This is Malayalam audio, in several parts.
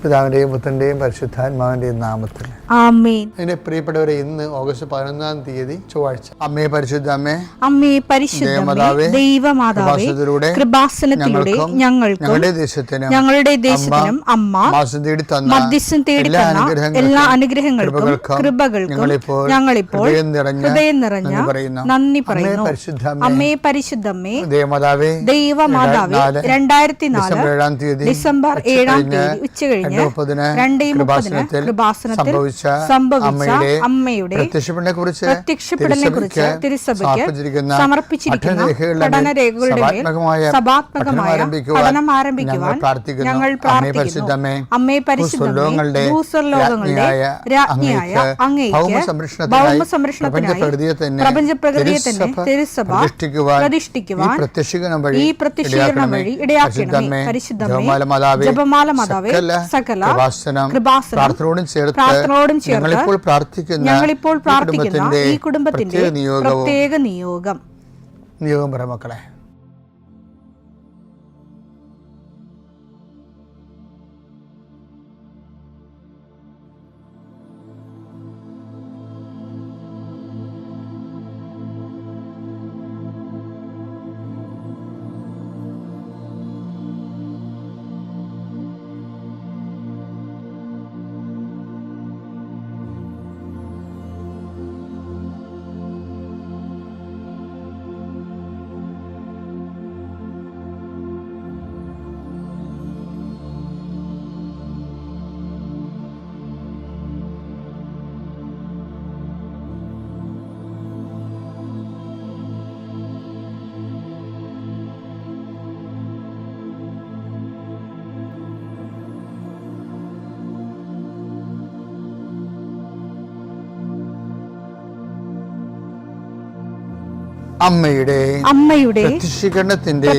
പിതാവിൻ്റെയും പുത്രൻ്റെയും പരിശുദ്ധാത്മാവിൻ്റെയും നാമത്തിൽ ആമേൻ. എന്റെ പ്രിയപ്പെട്ടവരെ, ഇന്ന് ഓഗസ്റ്റ് 11 തീയതി ചൊവ്വാഴ്ച. അമ്മേ പരിശുദ്ധ അമ്മേ, അമ്മേ പരിശുദ്ധമേ, ദൈവമാതാവേ, കൃപാസനത്തിലൂടെ ഞങ്ങൾക്കും ഞങ്ങളുടെ ദേശത്തിനും അമ്മ മധ്യസ്ഥം തേടി തന്ന എല്ലാ അനുഗ്രഹങ്ങൾക്കും കൃപകൾക്കും ഞങ്ങളിപ്പോൾ ഹൃദയം നിറഞ്ഞ നന്ദി പറയുന്നു. അമ്മേ പരിശുദ്ധമേ, ദൈവമാതാവേ, 2004 ഡിസംബർ 7 ഉച്ചകഴിഞ്ഞ് 2:30 കൃപാസനത്തിൽ സംഭവിച്ച അമ്മയുടെ പ്രത്യക്ഷപ്പെടലിനെക്കുറിച്ച് തിരുസഭയ്ക്ക് സമർപ്പിച്ചിരിക്കുന്ന പഠനരേഖകളുടെ മേൽ സഭാത്മകമായ പഠനം ആരംഭിക്കുവാൻ ഞങ്ങൾ പ്രാർത്ഥിക്കുന്നു. അമ്മേ പരിശുദ്ധമേ, ഭൂസ്വർലോകങ്ങളുടെ രാജ്ഞിയായ അങ്ങേയ്ക്ക് ഭൗമസംരക്ഷണത്തിനായി പ്രപഞ്ചപ്രകൃതിയെ തന്നെ തിരുസഭ പ്രതിഷ്ഠിക്കുവാൻ ഈ പ്രത്യക്ഷീകരണം വഴി ഇടയാക്കണമേ. പരിശുദ്ധമേ, ജപമാല മാതാവേ, സകല കൃപാസനം പ്രാർത്ഥനയോടും ചേർത്ത് ഞങ്ങളിപ്പോൾ പ്രാർത്ഥിക്കുന്ന ഈ കുടുംബത്തിന്റെ പ്രത്യേക നിയോഗം പറ മക്കളെ. അമ്മയുടെ പ്രത്യക്ഷീകരണത്തിന്റെ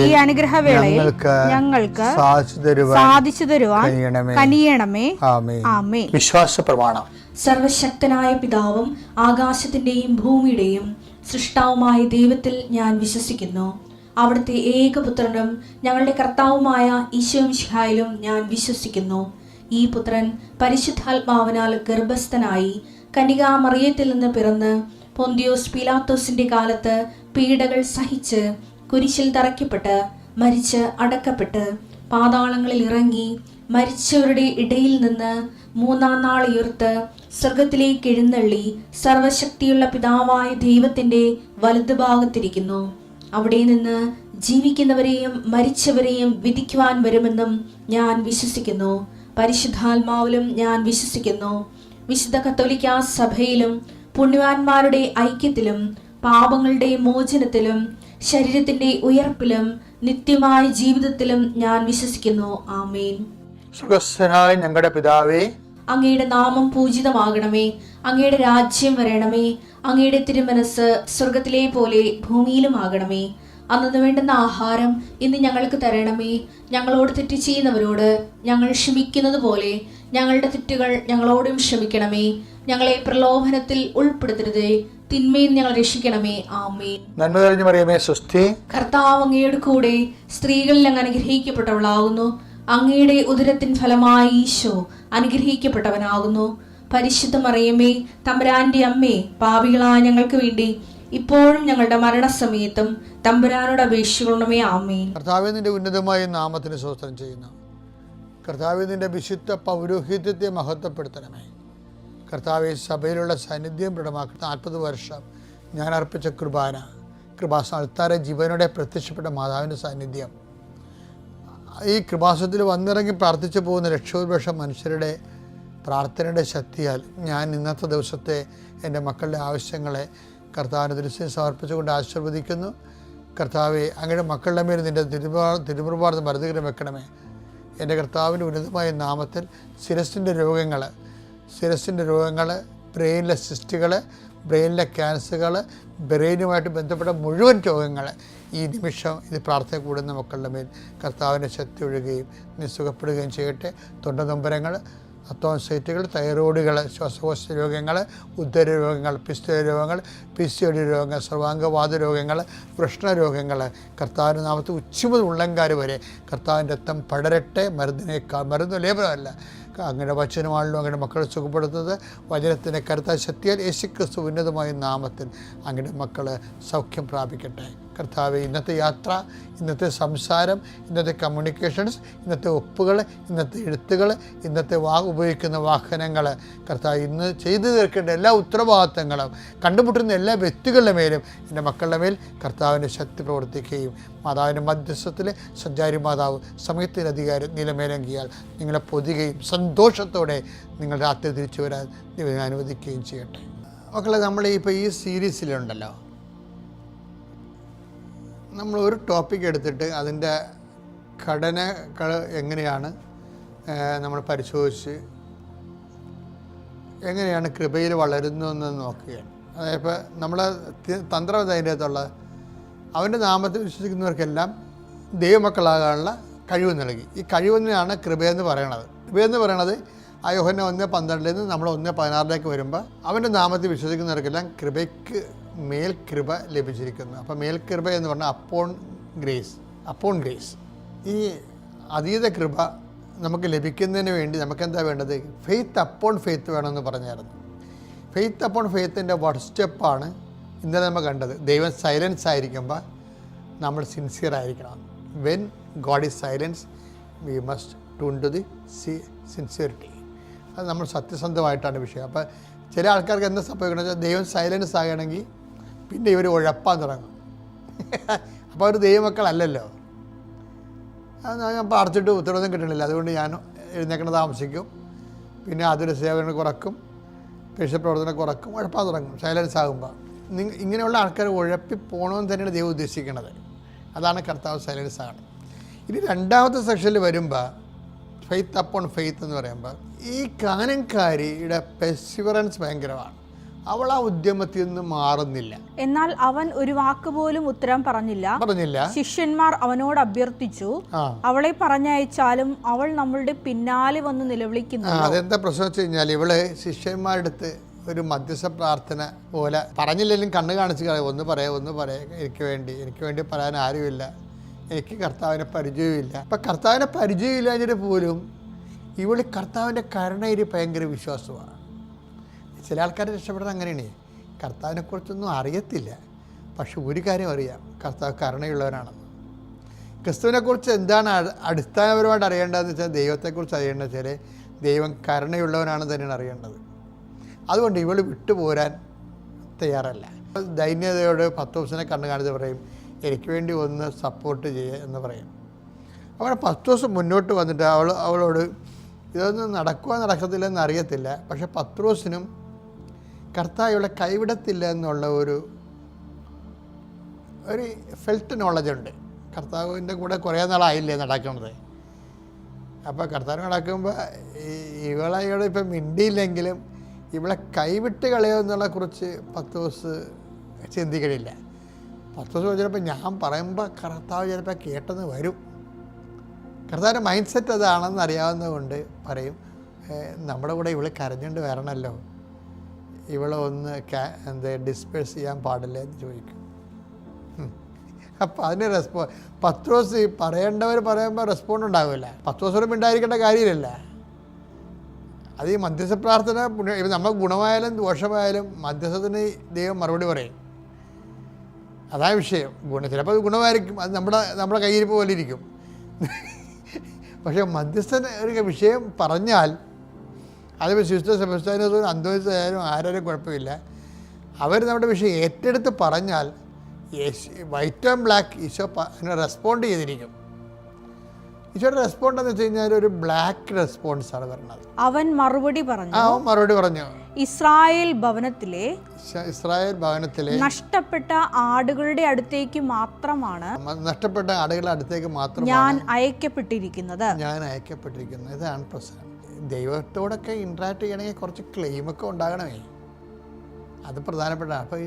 ഈ അനുഗ്രഹവേളയിൽ ഞങ്ങൾക്ക് സാധിച്ചു തരുവാൻ കനിയണമേ. ആമേൻ. വിശ്വാസ പ്രമാണം. സർവശക്തനായ പിതാവും ആകാശത്തിന്റെയും ഭൂമിയുടെയും സൃഷ്ടാവുമായ ദൈവത്തിൽ ഞാൻ വിശ്വസിക്കുന്നു. അവിടുത്തെ ഏകപുത്രനും ഞങ്ങളുടെ കർത്താവുമായ ഈശോമിശിഹായിലും ഞാൻ വിശ്വസിക്കുന്നു. ഈ പുത്രൻ പരിശുദ്ധാത്മാവിനാൽ ഗർഭസ്ഥനായി കന്യകാമറിയത്തിൽ നിന്ന് പിറന്ന് പൊന്തിയോസ് പീലാത്തോസിന്റെ കാലത്ത് പീഡകൾ സഹിച്ച് കുരിശിൽ തറയ്ക്കപ്പെട്ട് മരിച്ച് അടക്കപ്പെട്ട് പാതാളങ്ങളിൽ ഇറങ്ങി മരിച്ചവരുടെ ഇടയിൽ നിന്ന് 3-ാം നാൾ ഉയർത്ത് സ്വർഗത്തിലേക്ക് എഴുന്നള്ളി സർവശക്തിയുള്ള പിതാവായ ദൈവത്തിന്റെ വലതുഭാഗത്തിരിക്കുന്നു. അവിടെ നിന്ന് ജീവിക്കുന്നവരെയും മരിച്ചവരെയും വിധിക്കുവാൻ വരുമെന്നും ഞാൻ വിശ്വസിക്കുന്നു. പരിശുദ്ധാത്മാവിലും ഞാൻ വിശ്വസിക്കുന്നു. വിശുദ്ധ കത്തോലിക്കാ സഭയിലും പുണ്യവാന്മാരുടെ ഐക്യത്തിലും പാപങ്ങളുടെ മോചനത്തിലും ശരീരത്തിന്റെ ഉയർപ്പിലും നിത്യമായ ജീവിതത്തിലും ഞാൻ വിശ്വസിക്കുന്നു. ആമേൻ. സുഖസ്ഥനായ ഞങ്ങളുടെ പിതാവേ, അങ്ങയുടെ നാമം പൂജിതമാകണമേ. അങ്ങയുടെ രാജ്യം വരണമേ. അങ്ങയുടെ തിരുമനസ് സ്വർഗത്തിലെ പോലെ ഭൂമിയിലും ആകണമേ. അന്നു വേണ്ടുന്ന ആഹാരം ഇന്ന് ഞങ്ങൾക്ക് തരണമേ. ഞങ്ങളോട് തെറ്റ് ചെയ്യുന്നവരോട് ഞങ്ങൾ ക്ഷമിക്കുന്നത് പോലെ ഞങ്ങളുടെ തെറ്റുകൾ ഞങ്ങളോടും ക്ഷമിക്കണമേ. ഞങ്ങളെ പ്രലോഭനത്തിൽ ഉൾപ്പെടുത്തരുതേ, തിന്മയിൽ ഞങ്ങൾ രക്ഷിക്കണമേ. ആമേൻ. നന്മ നിറഞ്ഞ മറിയമേ, സ്വസ്തി. കർത്താവ് അങ്ങയുടെ കൂടെ സ്ത്രീകളിൽ അങ്ങ് അനുഗ്രഹിക്കപ്പെട്ടവളാകുന്നു. അങ്ങയുടെ ഉദരത്തിൻ ഫലമായി ഈശോ അനുഗ്രഹിക്കപ്പെട്ടവനാകുന്നു. പരിശുദ്ധ മറിയമേ, തമ്പുരാന്റെ അമ്മേ, പാപികളായ ഞങ്ങൾക്ക് വേണ്ടി ഇപ്പോഴും ഞങ്ങളുടെ മരണസമയത്തും തമ്പുരാനോട് അപേക്ഷിക്കണമേ. ആമേൻ. കർത്താവേ, നിന്റെ ഉന്നതമായ നാമത്തിന് സ്തോത്രം ചെയ്യുന്നു. കർത്താവേ, നിന്റെ വിശുദ്ധ പൗരോഹിത്യത്തെ മഹത്വപ്പെടുത്തണമേ. കർത്താവെ, സഭയിലുള്ള സാന്നിധ്യം ദൃഢമാക്കി 40 വർഷം ഞാൻ അർപ്പിച്ച കൃപാസന ജീവനോടെ പ്രത്യക്ഷപ്പെട്ട മാതാവിൻ്റെ സാന്നിധ്യം, ഈ കൃപാസനത്തിൽ വന്നിറങ്ങി പ്രാർത്ഥിച്ചു പോകുന്ന ലക്ഷോപലക്ഷം മനുഷ്യരുടെ പ്രാർത്ഥനയുടെ ശക്തിയാൽ ഞാൻ ഇന്നത്തെ ദിവസത്തെ എൻ്റെ മക്കളുടെ ആവശ്യങ്ങളെ കർത്താവിൻ്റെ ദൃശ്യം സമർപ്പിച്ചുകൊണ്ട് ആശീർവദിക്കുന്നു. കർത്താവെ, അങ്ങയുടെ മക്കളുടെ മേൽ നിൻ്റെ തിരുമുറുപാർന്ന് മരുന്നുകരം വെക്കണമേ. എൻ്റെ കർത്താവിൻ്റെ ഉന്നതമായ നാമത്തിൽ ശിരസിൻ്റെ രോഗങ്ങൾ, ബ്രെയിനിലെ സിസ്റ്റുകൾ, ബ്രെയിനിലെ ക്യാൻസറുകൾ, ബ്രെയിനുമായിട്ട് ബന്ധപ്പെട്ട മുഴുവൻ രോഗങ്ങൾ ഈ നിമിഷം ഇത് പ്രാർത്ഥന കൂടുന്ന മക്കളുടെ മേൽ കർത്താവിൻ്റെ ശക്തി ഒഴുകുകയും നീ സുഖപ്പെടുകയും ചെയ്യട്ടെ. തൊണ്ടനൊമ്പരങ്ങൾ, അത്തോൺസൈറ്റുകൾ, തൈറോയിഡുകൾ, ശ്വാസകോശ രോഗങ്ങൾ, ഉദര രോഗങ്ങൾ, പിസ്തൂല രോഗങ്ങൾ, PCOD രോഗങ്ങൾ, സർവാംഗവാത രോഗങ്ങൾ, വൃഷ്ണരോഗങ്ങൾ, കർത്താവിൻ്റെ നാമത്തിൽ ഉച്ച മുതൽ ഉള്ളംകാര് വരെ കർത്താവിൻ്റെ രക്തം പടരട്ടെ. മരുന്ന് ലേപനമല്ല, അങ്ങനെ വചനമാണല്ലോ അങ്ങനെ മക്കളെ സുഖപ്പെടുത്തുന്നത്. വചനത്തിൻ്റെ കരുത്തായ ശക്തിയാൽ യേശുക്രിസ്തു ഉന്നതമായ നാമത്തിൽ അങ്ങനെ മക്കൾ സൗഖ്യം പ്രാപിക്കട്ടെ. കർത്താവെ, ഇന്നത്തെ യാത്ര, ഇന്നത്തെ സംസാരം, ഇന്നത്തെ കമ്മ്യൂണിക്കേഷൻസ്, ഇന്നത്തെ ഒപ്പുകൾ, ഇന്നത്തെ എഴുത്തുകൾ, ഇന്നത്തെ ഉപയോഗിക്കുന്ന വാഹനങ്ങൾ, കർത്താവ് ഇന്ന് ചെയ്തു തീർക്കേണ്ട എല്ലാ ഉത്തരവാദിത്തങ്ങളും കണ്ടുമുട്ടുന്ന എല്ലാ വ്യക്തികളുടെ മേലും എൻ്റെ മക്കളുടെ മേൽ കർത്താവിൻ്റെ ശക്തി പ്രവർത്തിക്കുകയും മാതാവിൻ്റെ മധ്യസ്ഥത്തിൽ സഞ്ചാരി മാതാവ് സമയത്തിൻ്റെ അധികാരം നിലമേലങ്കിയാൽ നിങ്ങളെ പൊതുകയും സന്തോഷത്തോടെ നിങ്ങൾ രാത്രി തിരിച്ചു വരാൻ ദൈവം അനുവദിക്കുകയും ചെയ്യട്ടെ. മക്കളെ, നമ്മൾ ഇപ്പോൾ ഈ സീരീസിലുണ്ടല്ലോ, നമ്മൾ ഒരു ടോപ്പിക് എടുത്തിട്ട് അതിൻ്റെ ഘടനകൾ എങ്ങനെയാണ് നമ്മൾ പരിശോധിച്ച് എങ്ങനെയാണ് കൃപയിൽ വളരുന്നതെന്ന് നോക്കുകയാണ്. അതായത് ഇപ്പോൾ നമ്മളെ തന്ത്രം അതിൻ്റെ അകത്തുള്ള അവൻ്റെ നാമത്തിൽ വിശ്വസിക്കുന്നവർക്കെല്ലാം ദൈവമക്കളാകാനുള്ള കഴിവ് നൽകി. ഈ കഴിവെന്നാണ് കൃപയെന്ന് പറയണത്. കൃപയെന്ന് പറയണത് ആ യോഹന്നാൻ 1:12 നമ്മൾ 1:16 വരുമ്പോൾ അവൻ്റെ നാമത്തിൽ വിശ്വസിക്കുന്നവർക്കെല്ലാം കൃപയ്ക്ക് മേൽ കൃപ ലഭിച്ചിരിക്കുന്നു. അപ്പോൾ മേൽകൃപ എന്ന് പറഞ്ഞാൽ അപ്പോൺ ഗ്രേസ്. ഈ അതീത കൃപ നമുക്ക് ലഭിക്കുന്നതിന് വേണ്ടി നമുക്കെന്താ വേണ്ടത്? ഫെയ്ത്ത് അപ്പോൺ ഫെയ്ത്ത് വേണമെന്ന് പറഞ്ഞായിരുന്നു. ഫെയ്ത്ത് അപ്പോൺ ഫെയ്ത്തിൻ്റെ വൺ സ്റ്റെപ്പാണ് ഇന്നലെ നമ്മൾ കണ്ടത്. ദൈവം സൈലൻസ് ആയിരിക്കുമ്പോൾ നമ്മൾ സിൻസിയർ ആയിരിക്കണം. When God is silence we must tune to the sincerity. അത് നമ്മൾ സത്യസന്ധമായിട്ടാണ് വിഷയം. അപ്പോൾ ചില ആൾക്കാർക്ക് എന്താ സംഭവിക്കണമെന്ന് വെച്ചാൽ ദൈവം സൈലൻസ് ആകണമെങ്കിൽ പിന്നെ ഇവർ ഉഴപ്പാൻ തുടങ്ങും. അപ്പോൾ അവർ ദൈവമക്കളല്ലല്ലോ. ഞാൻ പ്രാർത്ഥിച്ചിട്ട് ഉത്തരവൊന്നും കിട്ടണില്ല, അതുകൊണ്ട് ഞാൻ എഴുന്നേക്കണ താമസിക്കും, പിന്നെ അതൊരു സേവനം കുറക്കും, പ്രവർത്തനം കുറക്കും, ഉഴപ്പാൻ തുടങ്ങും സൈലൻസ് ആകുമ്പോൾ. ഇങ്ങനെയുള്ള ആൾക്കാർ ഉഴപ്പി പോകണമെന്ന് തന്നെയാണ് ദൈവം ഉദ്ദേശിക്കുന്നത്. അതാണ് കർത്താവ് സൈലൻസ് ആകണം. ഇനി രണ്ടാമത്തെ സെക്ഷനിൽ വരുമ്പോൾ ഫെയ്ത്ത് അപ്പോൺ ഫെയ്ത്ത് എന്ന് പറയുമ്പോൾ ഈ കാനൻകാരിയുടെ പെർസിവറൻസ് ഭയങ്കരമാണ്. അവൾ ആ ഉദ്യമത്തിൽ നിന്ന് മാറുന്നില്ല. എന്നാൽ അവൻ ഒരു വാക്ക് പോലും ഉത്തരം പറഞ്ഞില്ല. ശിഷ്യന്മാർ അവനോട് അഭ്യർത്ഥിച്ചു, അവളെ പറഞ്ഞയച്ചാലും അവൾ നമ്മളുടെ പിന്നാലെ വന്ന് നിലവിളിക്കുന്നു. അതെന്താ പ്രശ്നം വെച്ച് കഴിഞ്ഞാൽ, ഇവള് ശിഷ്യന്മാരുടെ അടുത്ത് ഒരു മധ്യസ്ഥ പ്രാർത്ഥന പോലെ പറഞ്ഞില്ലെങ്കിലും കണ്ണ് കാണിച്ച് കളയും. ഒന്ന് പറയാ എനിക്ക് വേണ്ടി പറയാൻ ആരുമില്ല, എനിക്ക് കർത്താവിനെ പരിചയമില്ല. അപ്പം കർത്താവിനെ പരിചയമില്ലാഞ്ഞിട്ട് പോലും ഇവള് കർത്താവിൻ്റെ കരുണയിൽ ഭയങ്കര വിശ്വാസമാണ്. ചില ആൾക്കാർ രക്ഷപ്പെടുന്നത് അങ്ങനെയാണ്. കർത്താവിനെക്കുറിച്ചൊന്നും അറിയത്തില്ല, പക്ഷെ ഒരു കാര്യം അറിയാം, കർത്താവ് കരുണയുള്ളവനാണെന്ന്. ക്രിസ്തുവിനെക്കുറിച്ച് എന്താണ് അടിസ്ഥാനപരമായിട്ട് അറിയേണ്ടതെന്ന് വെച്ചാൽ ദൈവത്തെക്കുറിച്ച് അറിയേണ്ടത് വെച്ചാൽ ദൈവം കരുണയുള്ളവനാണെന്ന് തന്നെയാണ് അറിയേണ്ടത്. അതുകൊണ്ട് ഇവൾ വിട്ടുപോരാൻ തയ്യാറല്ല. ദൈന്യതയോട് പത്രോസിനെ കണ്ണു കാണിച്ച് പറയും, എനിക്ക് വേണ്ടി ഒന്ന് സപ്പോർട്ട് ചെയ്യുക എന്ന് പറയും. അപ്പോൾ പത്രോസ് മുന്നോട്ട് വന്നിട്ട് അവളോട് ഇതൊന്നും നടക്കത്തില്ല എന്ന് അറിയത്തില്ല, പക്ഷെ പത്രോസിനും കർത്താവ് ഇവളെ കൈവിടത്തില്ല എന്നുള്ള ഒരു ഫെൽറ്റ് നോളജുണ്ട്. കർത്താവിൻ്റെ കൂടെ കുറേ നാളായില്ലേ നടക്കുന്നത്. അപ്പോൾ കർത്താവ് നടക്കുമ്പോൾ ഇവളെ ഇപ്പം മിണ്ടിയില്ലെങ്കിലും ഇവളെ കൈവിട്ട് കളയുമെന്നുള്ള കുറിച്ച് പത്രോസ് ചിന്തിക്കണില്ല. പത്രോസ് ചിലപ്പോൾ ഞാൻ പറയുമ്പോൾ കർത്താവ് ചിലപ്പോൾ കേട്ടെന്ന് വരും. കർത്താവിൻ്റെ മൈൻഡ് സെറ്റ് അതാണെന്ന് അറിയാവുന്നതുകൊണ്ട് പറയും, നമ്മുടെ കൂടെ ഇവള് കരഞ്ഞുകൊണ്ട് വരണമല്ലോ, ഇവളെ ഒന്ന് ഡിസ്പേഴ്സ് ചെയ്യാൻ പാടില്ല എന്ന് ചോദിക്കും. അപ്പം അതിന് പത്രോസ് പറയേണ്ടവർ പറയുമ്പോൾ റെസ്പോണ്ട് ഉണ്ടാവില്ല. പത്രോസോടും ഉണ്ടായിരിക്കേണ്ട കാര്യമില്ല. അത് ഈ മധ്യസ്ഥ പ്രാർത്ഥന നമ്മൾ ഗുണമായാലും ദോഷമായാലും മധ്യസ്ഥത്തിന് ദൈവം മറുപടി പറയും. അതാണ് വിഷയം. ചിലപ്പോൾ അത് ഗുണമായിരിക്കും, അത് നമ്മുടെ കയ്യിരിപ്പ് പോലെ ഇരിക്കും. പക്ഷേ മധ്യസ്ഥൻ ഒരു വിഷയം പറഞ്ഞാൽ അതിപ്പോൾ സിസ്റ്റർ സെബസ്ത്യാനോസും അന്തോനിസായാലും ആരും കുഴപ്പമില്ല. അവർ നമ്മുടെ വിഷയം ഏറ്റെടുത്ത് പറഞ്ഞാൽ വൈറ്റ് ആൻഡ് ബ്ലാക്ക് ഈശോ അതിനെ റെസ്പോണ്ട് ചെയ്തിരിക്കും. ഈശോയുടെ റെസ്പോണ്ട് എന്ന് വെച്ച് കഴിഞ്ഞാൽ ഒരു ബ്ലാക്ക് റെസ്പോൺസാണ് വരുന്നത്. അവൻ മറുപടി പറഞ്ഞു, ഇസ്രായേൽ ഭവനത്തിലെ നഷ്ടപ്പെട്ട ആടുകളുടെ അടുത്തേക്ക് മാത്രമാണ് ഞാൻ അയക്കപ്പെട്ടിരിക്കുന്നത്. ഇതാണ് പ്രശ്നം. ദൈവത്തോടൊക്കെ ഇൻട്രാക്ട് ചെയ്യണമെങ്കിൽ കുറച്ച് ക്ലെയിമൊക്കെ ഉണ്ടാകണമേ, അത് പ്രധാനപ്പെട്ടതാണ്. അപ്പോൾ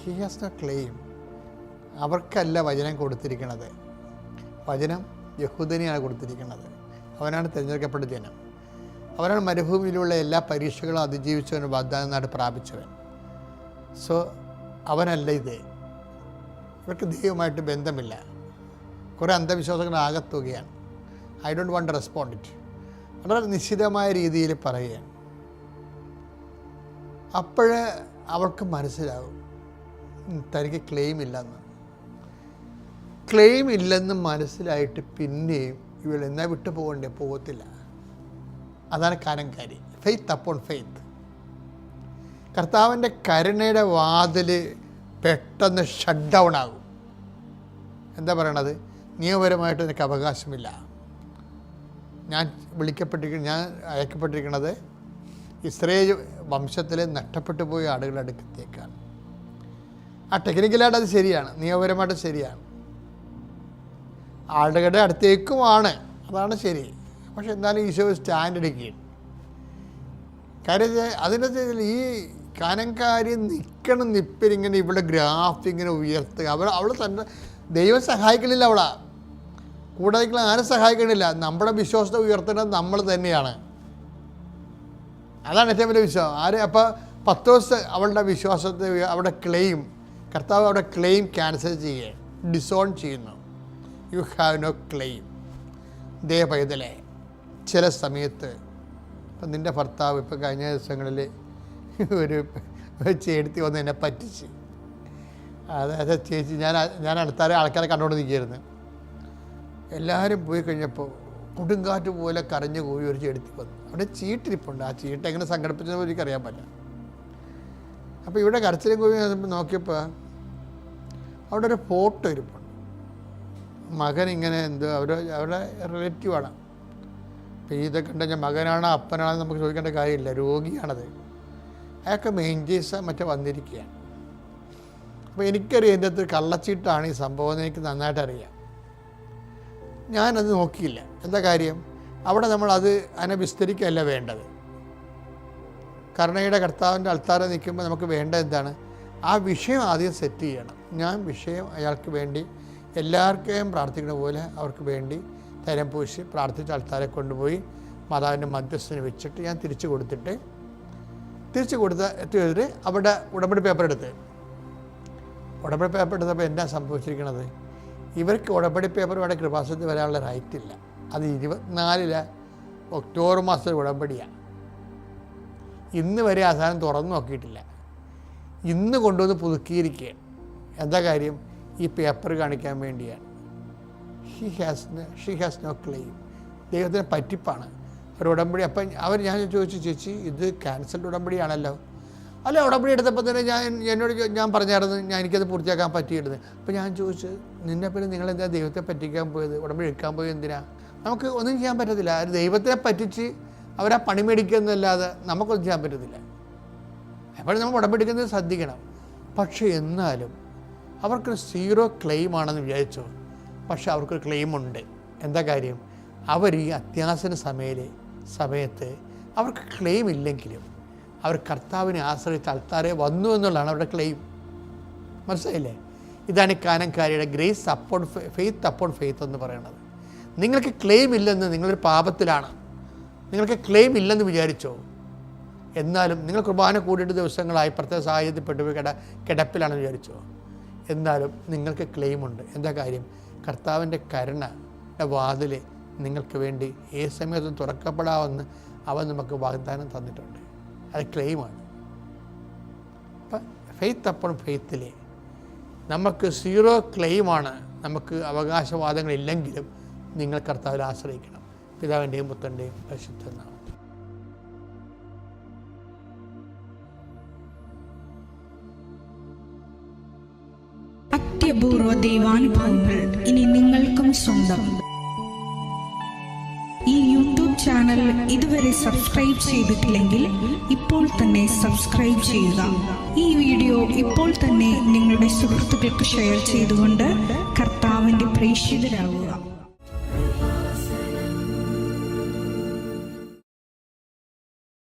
ഹി ഹാസ് നോ ക്ലെയിം. അവർക്കല്ല വചനം കൊടുത്തിരിക്കുന്നത്. വചനം യഹൂദനെയാണ് കൊടുത്തിരിക്കുന്നത്. അവനാണ് തിരഞ്ഞെടുക്കപ്പെട്ട ജനം. അവനാണ് മരുഭൂമിയിലുള്ള എല്ലാ പരീക്ഷകളും അതിജീവിച്ചവന് വാഗ്ദാന നാട് പ്രാപിച്ചവൻ. സോ അവനല്ല ഇത്. ഇവർക്ക് ദൈവമായിട്ട് ബന്ധമില്ല. കുറേ അന്ധവിശ്വാസങ്ങൾ ആകത്തുകയാണ്. I don't want to respond it. വളരെ നിശ്ചിതമായ രീതിയിൽ പറയുകയാണ്. അപ്പോഴേ അവൾക്ക് മനസ്സിലാകും തനിക്ക് ക്ലെയിം ഇല്ലെന്ന്. ക്ലെയിം ഇല്ലെന്ന് മനസ്സിലായിട്ട് പിന്നെയും ഇവൾ എന്നാ വിട്ടു പോകണ്ടേ? പോകത്തില്ല. അതാണ് കാനംകാരി. Faith upon faith. കർത്താവിൻ്റെ കരുണയുടെ വാതിൽ പെട്ടെന്ന് ഷട്ട് ഡൗൺ ആകും. എന്താ പറയണത്? നിയമപരമായിട്ട് എനിക്ക് അവകാശമില്ല. ഞാൻ അയക്കപ്പെട്ടിരിക്കുന്നത് ഇസ്രയേൽ വംശത്തിലെ നഷ്ടപ്പെട്ടു പോയ ആടുകളുടെ അടുക്കത്തേക്കാണ്. ആ ടെക്നിക്കലായിട്ട് അത് ശരിയാണ്, നിയമപരമായിട്ട് ശരിയാണ്. ആളുകളുടെ അടുത്തേക്കുമാണ്, അതാണ് ശരി. പക്ഷെ എന്നാലും ഈശോ സ്റ്റാൻഡ് എടുക്കുകയും കാര്യം അതിൻ്റെ ഈ കാനംകാരി നിപ്പിരിങ്ങനെ ഇവിടെ ഗ്രാഫ് ഇങ്ങനെ ഉയർത്തുക. അവൾ തന്നെ ദൈവം സഹായിക്കണില്ല. അവളാ കൂടാതെ ആരും സഹായിക്കണില്ല. നമ്മുടെ വിശ്വാസത്തെ ഉയർത്തേണ്ടത് നമ്മൾ തന്നെയാണ്. അതാണ് ഏറ്റവും വലിയ വിശ്വാസം. അപ്പോൾ പത്രോസ് അവളുടെ വിശ്വാസത്തെ അവിടെ ക്ലെയിം, കർത്താവ് അവിടെ ക്ലെയിം ക്യാൻസൽ ചെയ്യുക, ഡിസോൺ ചെയ്യുന്നു. You have no claim. ദേ പൈതലേ, ചില സമയത്ത് ഇപ്പം നിൻ്റെ ഭർത്താവ് ഇപ്പം കഴിഞ്ഞ ദിവസങ്ങളിൽ ഒരു ചേട്ടത്തി വന്ന് എന്നെ പറ്റിച്ച്. അതായത് ചേച്ചി ഞാൻ അടുത്താരെ ആൾക്കാരെ കണ്ടുകൊണ്ട് നിൽക്കുകയായിരുന്നു. എല്ലാവരും പോയി കഴിഞ്ഞപ്പോൾ കൊടുങ്കാറ്റ് പോലെ കരഞ്ഞു പോയി ഒരു ചേട്ടത്തി വന്നു. അവിടെ ചീട്ടിരിപ്പുണ്ട്. ആ ചീട്ട് എങ്ങനെ സംഘടിപ്പിച്ചതെന്ന് എനിക്കറിയാൻ പറ്റില്ല. അപ്പോൾ ഇവിടെ കരച്ചിലും പോയി നോക്കിയപ്പോൾ അവിടെ ഒരു ഫോട്ടോ ഇരിപ്പുണ്ട്. മകൻ ഇങ്ങനെ അവരുടെ റിലേറ്റീവാണ്. അപ്പോൾ ഇതൊക്കെ ഉണ്ടെങ്കിൽ മകനാണോ അപ്പനാണോ നമുക്ക് ചോദിക്കേണ്ട കാര്യമില്ല, രോഗിയാണത്. അയാൾക്ക് മെയിൻറ്റേഴ്സ് മറ്റേ വന്നിരിക്കുകയാണ്. അപ്പോൾ എനിക്കറിയാം എൻ്റെ അടുത്ത് കള്ളച്ചീട്ടാണ് ഈ സംഭവം എന്ന് എനിക്ക് നന്നായിട്ട് അറിയാം. ഞാനത് നോക്കിയില്ല. എന്താ കാര്യം? അവിടെ അതിനെ വിസ്തരിക്കുകയല്ല വേണ്ടത്. കരുണയുടെ കർത്താവിൻ്റെ അൾത്താരെ നിൽക്കുമ്പോൾ നമുക്ക് വേണ്ടത് എന്താണ്? ആ വിഷയം ആദ്യം സെറ്റ് ചെയ്യണം. ഞാൻ വിഷയം അയാൾക്ക് വേണ്ടി എല്ലാവർക്കും പ്രാർത്ഥിക്കുന്ന പോലെ അവർക്ക് വേണ്ടി തരം പൂശി പ്രാർത്ഥിച്ച് ആൾക്കാരെ കൊണ്ടുപോയി മാതാവിൻ്റെ മധ്യസ്ഥന് വെച്ചിട്ട് ഞാൻ തിരിച്ചു കൊടുത്തിട്ട് അവിടെ ഉടമ്പടി പേപ്പർ എടുത്തപ്പോൾ എന്താ സംഭവിച്ചിരിക്കുന്നത്? ഇവർക്ക് ഉടമ്പടി പേപ്പർ ഇവിടെ കൃപാസനത്തിൽ വരാനുള്ള റൈറ്റ് ഇല്ല. അത് 24 ഒക്ടോബർ മാസത്തിൽ ഉടമ്പടിയാണ്. ഇന്ന് വരെ ആ സാധനം തുറന്നു നോക്കിയിട്ടില്ല. ഇന്ന് കൊണ്ടുവന്ന് പുതുക്കിയിരിക്കുകയാണ്. എന്താ കാര്യം? ഈ പേപ്പർ കാണിക്കാൻ വേണ്ടിയാണ്. She has no claim. ദൈവത്തിന് പറ്റിപ്പാണ് ഒരു ഉടമ്പടി. അപ്പം ഞാൻ ചോദിച്ചു, ചേച്ചി ഇത് ക്യാൻസൽഡ് ഉടമ്പടിയാണല്ലോ. അല്ല, ഉടമ്പടി എടുത്തപ്പോൾ തന്നെ ഞാൻ പറഞ്ഞായിരുന്നു എനിക്കത് പൂർത്തിയാക്കാൻ പറ്റിയിരുന്നത്. അപ്പോൾ ഞാൻ ചോദിച്ചു, പിന്നെ നിങ്ങളെന്താ ദൈവത്തെ പറ്റിക്കാൻ പോയത്? ഉടമ്പടി എടുക്കാൻ പോയത് എന്തിനാ? നമുക്ക് ഒന്നും ചെയ്യാൻ പറ്റത്തില്ല. ദൈവത്തെ പറ്റിച്ച് അവരാ പണി മേടിക്കുന്നതല്ലാതെ നമുക്കൊന്നും ചെയ്യാൻ പറ്റത്തില്ല. എപ്പോഴും നമ്മൾ ഉടമ്പടി എടുക്കുന്നത് ശ്രദ്ധിക്കണം. പക്ഷേ എന്നാലും അവർക്ക് 0 ക്ലെയിമാണെന്ന് വിചാരിച്ചു. പക്ഷെ അവർക്കൊരു ക്ലെയിമുണ്ട്. എന്താ കാര്യം? അവർ ഈ അത്യാസന സമയത്ത് അവർക്ക് ക്ലെയിം ഇല്ലെങ്കിലും അവർ കർത്താവിനെ ആശ്രയിച്ച് അൾത്താരെ വന്നു എന്നുള്ളതാണ് അവരുടെ ക്ലെയിം. മനസ്സിലായില്ലേ? ഇതാണ് കാനംകാരിയുടെ grace upon faith upon faith എന്ന് പറയുന്നത്. നിങ്ങൾക്ക് ക്ലെയിം ഇല്ലെന്ന് നിങ്ങളൊരു പാപത്തിലാണ്. നിങ്ങൾക്ക് ക്ലെയിം ഇല്ലെന്ന് വിചാരിച്ചോ? എന്നാലും നിങ്ങൾ കുർബാന കൂടിയിട്ട് ദിവസങ്ങളായി പ്രത്യേക സാഹചര്യത്തിൽ കിടപ്പിലാണെന്ന് വിചാരിച്ചോ? എന്നാലും നിങ്ങൾക്ക് ക്ലെയിമുണ്ട്. എന്താ കാര്യം? കർത്താവിൻ്റെ കരുണയുടെ വാതിൽ നിങ്ങൾക്ക് വേണ്ടി ഏത് സമയത്തും തുറക്കപ്പെടാമെന്ന് അവൻ നമുക്ക് വാഗ്ദാനം തന്നിട്ടുണ്ട്. അത് ക്ലെയിമാണ്. അപ്പം ഫെയ്ത്ത് അപ്പോൺ ഫെയ്ത്തിൽ നമുക്ക് 0 ക്ലെയിമാണ്. നമുക്ക് അവകാശവാദങ്ങളില്ലെങ്കിലും നിങ്ങൾ കർത്താവിൽ ആശ്രയിക്കണം. പിതാവിൻ്റെയും പുത്രൻ്റെയും പരിശുദ്ധ നാമത്തിൽ. അത്യപൂർവ ദൈവാനുഭവങ്ങൾ ഇനി നിങ്ങൾക്കും സ്വന്തം. ഈ യൂട്യൂബ് ചാനൽ ഇതുവരെ സബ്സ്ക്രൈബ് ചെയ്തിട്ടില്ലെങ്കിൽ ഇപ്പോൾ തന്നെ സബ്സ്ക്രൈബ് ചെയ്യുക. ഈ വീഡിയോ ഇപ്പോൾ തന്നെ നിങ്ങളുടെ സുഹൃത്തുക്കൾക്ക് ഷെയർ ചെയ്തുകൊണ്ട് കർത്താവിൻ്റെ പ്രേക്ഷിതരാകുക.